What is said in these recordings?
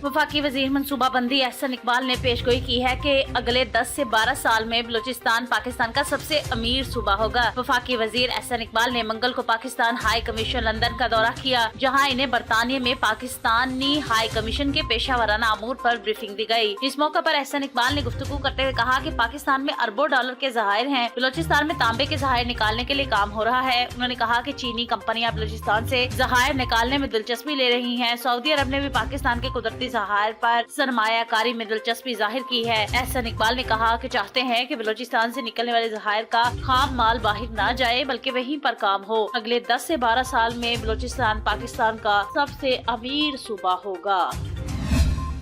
वफाकी वजीर मनसूबा बंदी एहसन इकबाल ने पेशगोई की है कि अगले 10 से 12 साल में बलूचिस्तान पाकिस्तान का सबसे अमीर सूबा होगा। वफाकी वजीर एहसन इकबाल ने मंगल को पाकिस्तान हाई कमीशन लंदन का दौरा किया, जहां इन्हें बरतानिया में पाकिस्तानी हाई कमीशन के पेशा वराना अमूर पर ब्रीफिंग दी गई। इस मौके पर एहसन इकबाल ने गुफ्तगू करते हुए कहा कि पाकिस्तान में अरबों डॉलर के जहायर हैं, बलूचिस्तान में तांबे के जहायर निकालने के लिए काम हो रहा है। उन्होंने कहा कि चीनी कंपनियां बलूचिस्तान से जहायर निकालने में दिलचस्पी ले रही हैं। सऊदी अरब ने भी पाकिस्तान के कुदरती जहायर पर सरमायाकारी में दिलचस्पी जाहिर की है। एहसन इकबाल ने कहा कि चाहते हैं कि बलूचिस्तान से निकलने वाले जहायर का खाम माल बाहर न जाए, बल्कि वहीं पर काम हो। अगले 10 से 12 साल में बलूचिस्तान पाकिस्तान का सबसे अमीर सूबा होगा।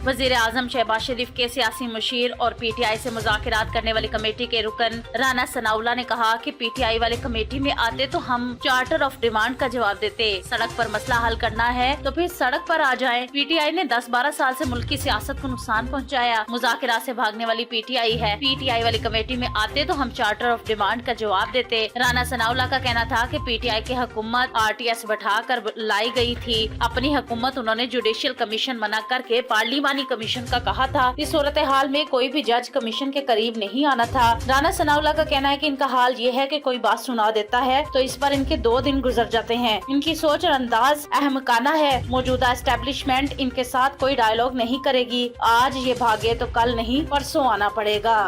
वजीर आजम शहबाज शरीफ के सियासी मुशीर और पीटीआई से मुज़ाकरात करने वाली कमेटी के रुकन राना सनाउल्लाह ने कहा कि पीटीआई वाले कमेटी में आते तो हम चार्टर ऑफ डिमांड का जवाब देते। सड़क पर मसला हल करना है तो फिर सड़क पर आ जाएं। पीटीआई ने 10-12 साल से मुल्क की सियासत को नुकसान पहुंचाया। मुज़ाकरात से भागने वाली पीटीआई है। पीटीआई वाली कमेटी में आते तो हम चार्टर ऑफ डिमांड का जवाब देते। राना सनाउल्लाह का कहना था कि पीटीआई की हुकूमत आरटीएस बैठा कर लाई गई थी। अपनी हुकूमत उन्होंने जुडिशियल कमीशन मना करके पार्लियामानी कमीशन का कहा था। इस सूरत हाल में कोई भी जज कमीशन के करीब नहीं आना था। राना सनाउल्लाह का कहना है कि इनका हाल ये है कि कोई बात सुना देता है तो इस पर इनके 2 दिन गुजर जाते हैं। इनकी सोच और अंदाज अहमकाना है। मौजूदा एस्टेब्लिशमेंट इनके साथ कोई डायलॉग नहीं करेगी। आज ये भागे तो कल नहीं परसों आना पड़ेगा।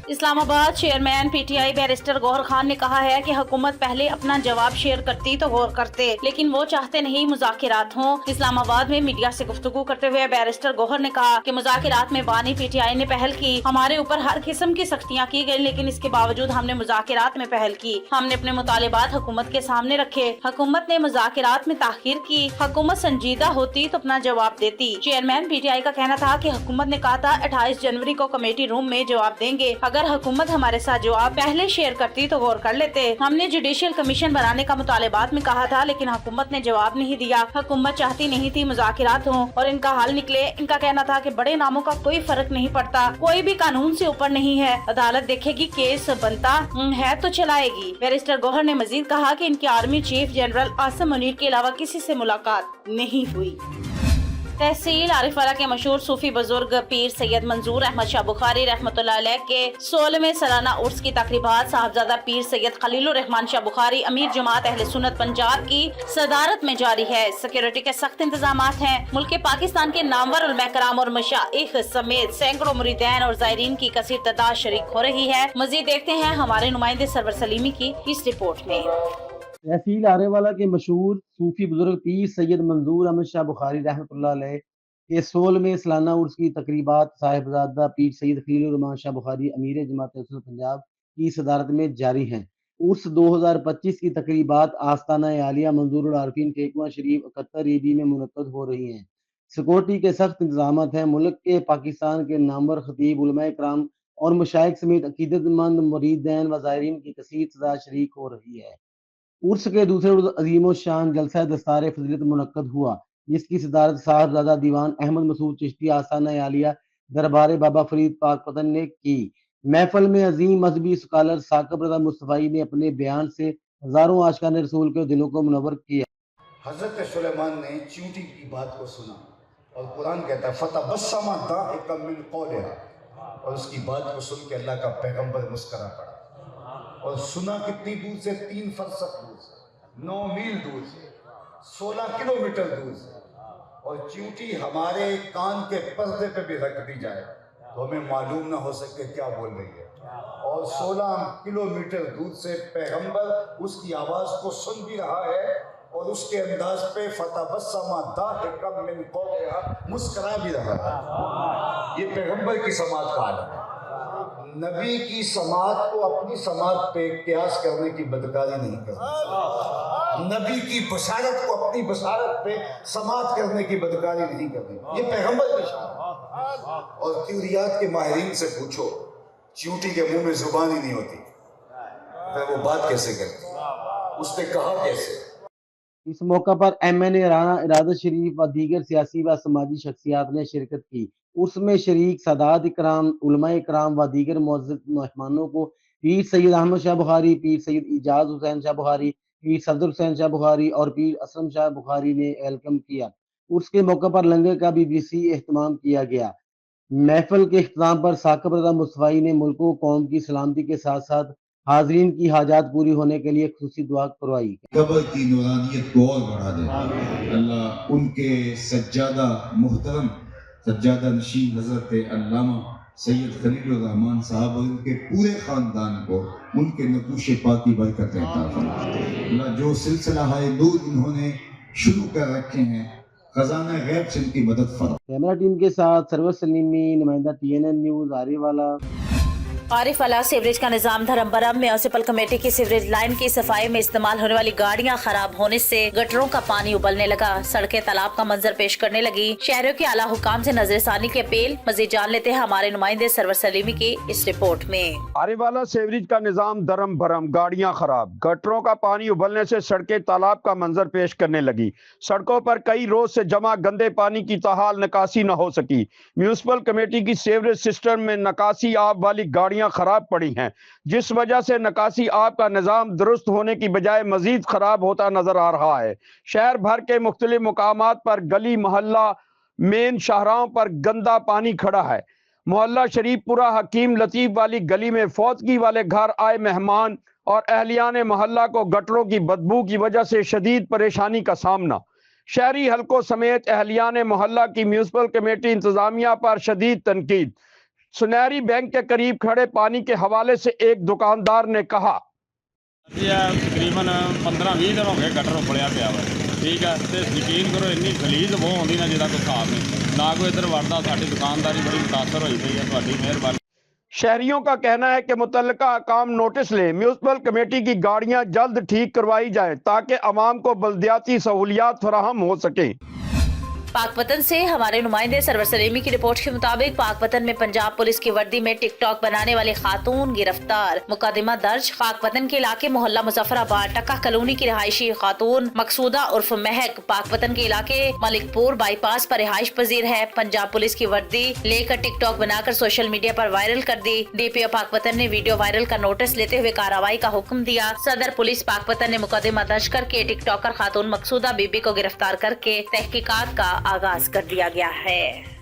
Islamabad chairman PTI barrister Gohar Khan ने कहा है कि हुकूमत पहले अपना जवाब शेयर करती तो गौर करते, लेकिन वो चाहते नहीं मुज़ाकरात हों। इस्लामाबाद में मीडिया से गुफ्तगू करते हुए बैरिस्टर गौहर ने कहा कि मुज़ाकरात में बानी पीटीआई ने पहल की। हमारे ऊपर हर किस्म की सख्तियाँ की गई, लेकिन इसके बावजूद हमने मुज़ाकरात में पहल की। हमने अपने मुतालिबात हुकूमत के सामने रखे। हुकूमत ने मुज़ाकरात में ताखीर की। हुकूमत संजीदा होती तो अपना जवाब देती। चेयरमैन पीटीआई का कहना था कि हुकूमत ने कहा था 28 जनवरी को कमेटी रूम में जवाब देंगे। अगर हुकूमत हमारे साथ जवाब पहले शेयर करती तो गौर कर लेते। हमने जुडिशियल कमीशन बनाने का मुतालिबात में कहा था, लेकिन हुकूमत ने जवाब नहीं दिया। हुकूमत चाहती नहीं थी मुज़ाकरात हों और इनका हल निकले। इनका कहना था कि बड़े नामों का कोई फर्क नहीं पड़ता, कोई भी कानून से ऊपर नहीं है। अदालत देखेगी, केस बनता है तो चलाएगी। बैरिस्टर गौहर ने मजीद कहा कि इनकी army chief general Asim Munir के अलावा किसी से मुलाकात नहीं हुई। तहसील आरिफवाला के मशहूर सूफी बुजुर्ग पीर सैयद मंजूर अहमद शाह बुखारी रहमतुल्लाह अलैह के 16वें सालाना उर्स की तकरीबात साहबजादा पीर सैयद खलीलुर रहमान शाह बुखारी अमीर जमात अहले सुन्नत पंजाब की सदारत में जारी है। सिक्योरिटी के सख्त इंतजामात हैं। मुल्क के पाकिस्तान के नामवर उलमा कराम और मशाइख समेत सैकड़ों मुरीदैन और ज़ायरीन की कसीर तादाद शरीक हो रही है। मजीद देखते हैं हमारे नुमाइंदे सरवर सलीमी की इस रिपोर्ट में। तहसील आरेवाला के मशहूर सूफी बुजुर्ग पीर सैयद मंजूर अहमद शाह बुखारी रहमतुल्लाह अलैह के 16वें सालाना उर्स की तकरीबात साहिबजादा पीर सैयद खलीलुर रहमान शाह बुखारी अमीर जमात अहले पंजाब की सदारत में जारी हैं। उर्स 2025 की तकरीबात आस्ताना आलिया मंजूरुल आरिफीन ठेकुआ शरीफ 71 ईबी में मुनक्कद हो रही हैं। सिक्योरिटी के सख्त इंतजाम हैं। मुल्क के पाकिस्तान के नामवर खतीब उलमा कराम और मशाइख समेत अकीदतमंद मुरीदैन व ज़ायरीन की कसीर तादाद शरीक हो रही है। उर्स के दूसरे रोज अजीम शान जलसा दस्तार फजीलत मुनक्कद हुआ, जिसकी सदारत साहबजादा दीवान अहमद मसूद चिश्ती आसाना आलिया दरबार बाबा फरीद पाक पतन ने की। महफल में अजीम मजहबी स्कॉलर साकिब रज़ा मुस्तफ़ाई ने अपने बयान से हजारों आशिकान रसूल के दिलों को मुनव्वर किया। हजरत सुलेमान ने चींटी की बात को सुना और कुरान कहता है फतबस्समा दाहिकम मिन क़ौलिहा, और उसकी बात को सुन के अल्लाह का पैगंबर मुस्करा पड़ा। और सुना कितनी दूर से? 3 फरसख दूर से, 9 मील दूर से, 16 किलोमीटर दूर से। और चींटी हमारे कान के पर्दे पे भी रख दी जाए तो हमें मालूम ना हो सके क्या बोल रही है। और 16 किलोमीटर दूर से पैगंबर उसकी आवाज़ को सुन भी रहा है और उसके अंदाज पे फतबस्समा दाहिकम मिन क़ौलिहा मुस्करा भी रहा है। ये पैगंबर की समात का आलम है। नबी की समात को अपनी समात पे क्यास करने की बदकारी नहीं करनी। नबी की बशारत को अपनी बशारत पे समात करने की बदकारी नहीं करनी। ये पैगंबर की शान है। और क्यूरियात के माहिरीन से पूछो, चींटी के मुंह में जुबान ही नहीं होती, फिर वो बात कैसे करती? उसने कहा कैसे? इस मौका पर MNA राना इरादत शरीफ व दीगर सियासी व समाजी शख्सियात ने शिरकत की। उसमें शरीक सादात इकराम, उलमा इकराम व दीगर मुअज़्ज़ज़ मेहमानों को पीर सैयद अहमद शाह बुखारी, पीर सैयद इजाज हुसैन शाह बुखारी, पीर सफदर हुसैन शाह बुखारी और पीर असलम शाह बुखारी ने वेलकम किया। उर्स के मौके पर लंगर का BBC एहतमाम किया गया। महफिल के इख्तिताम पर साकिब रज़ा मुस्तफ़ाई ने मुल्क व कौम की सलामती के साथ साथ हाजरीन की हाजात पूरी होने के लिए खुसूसी दुआ करवाई। कब्र की नूरानियत को और बढ़ा दे अल्लाह। उनके सज्जादा मुहतरम सज्जादा नशीन हज़रत अल्लामा सैयद खलीलुर रहमान साहब और उनके पूरे ख़ानदान को उनके नकूश पाक की बरकत अता फरमाए। अल्लाह जो सिलसिला है नूर इन्होंने शुरू कर रखे हैं, खजाना गैब से इनकी मदद फरमा। कैमरा टीम के साथ सरवर सलीमी, नुमाइंदा TNN न्यूज़ आरीवाला। आरिफवाला सीवरेज का निजाम धर्मबरम म्यूनिसिपल कमेटी की सीवरेज लाइन की सफाई में इस्तेमाल होने वाली गाड़ियां खराब होने से गटरों का पानी उबलने लगा, सड़कें तालाब का मंजर पेश करने लगी। शहरों के आला हुकाम से नजरसानी की अपील। मजीद जान लेते हैं हमारे नुमाइंदे सरवर सलीमी की इस रिपोर्ट में। आरिफवाला सीवरेज का निजाम धर्म भरम, गाड़ियां खराब, गटरों का पानी उबलने से सड़कें तालाब का मंजर पेश करने लगी। सड़कों पर कई रोज से जमा गंदे पानी की ताहाल निकासी न हो सकी। म्यूनिसिपल कमेटी की सीवरेज सिस्टम में निकासी आब वाली गाड़ियां खराब पड़ी हैं, जिस वजह से निकासी आब का निजाम दुरुस्त होने की बजाय मजीद खराब होता नजर आ रहा है। शहर भर के मुख्तलिफ मुकामात पर गली मोहल्ला मेन शाहराहों पर गंदा पानी खड़ा है। मोहल्ला शरीफपुरा हकीम लतीफ वाली गली में फौतगी वाले घर आए मेहमान और अहलियान मोहल्ला को गटरों की बदबू की वजह से शदीद परेशानी का सामना। शहरी हलकों समेत अहलियान मोहल्ला की म्यूनिसिपल कमेटी इंतजामिया पर शदीद तनकीद। सुनहरी बैंक के करीब खड़े पानी के हवाले से एक दुकानदार ने कहा, तकरीबन 15-20 दिन हो गए गटर उबलिया पिया वा, ठीक है, तो यकीन करो इन्नी खलीज बहुत आती ना जिसका कोई हिसाब नहीं, ना कोई इधर वड़ता। साडी दुकानदारी बड़ी मुतासर हुई पई है, तुहाडी मेहरबानी। शहरियों का कहना है कि मुतल्लिका काम नोटिस ले, म्यूनिसिपल कमेटी की गाड़ियां जल्द ठीक करवाई जाए ताकि अवाम को बल्दियाती सहूलियात फराहम हो सके। पाकपतन से हमारे नुमाइंदे सरवर सलीमी की रिपोर्ट के मुताबिक पाकपतन में पंजाब पुलिस की वर्दी में टिकटॉक बनाने वाली खातून गिरफ्तार, मुकदमा दर्ज। पाकपतन के इलाके मोहल्ला मुजफ्फराबाद टक्का कॉलोनी की रिहायशी खातून मकसूदा उर्फ महक पाकपतन के इलाके मलिकपुर बाईपास पर रिहाइश पजीर है। पंजाब पुलिस की वर्दी लेकर टिकटॉक बनाकर सोशल मीडिया पर वायरल कर दी। DPO पाकपतन ने वीडियो वायरल का नोटिस लेते हुए कार्रवाई का हुक्म दिया। सदर पुलिस पाकपतन ने मुकदमा दर्ज करके टिकटॉकर खातून मकसूदा बीबी को गिरफ्तार करके तहकीकात का आगाज कर दिया गया है।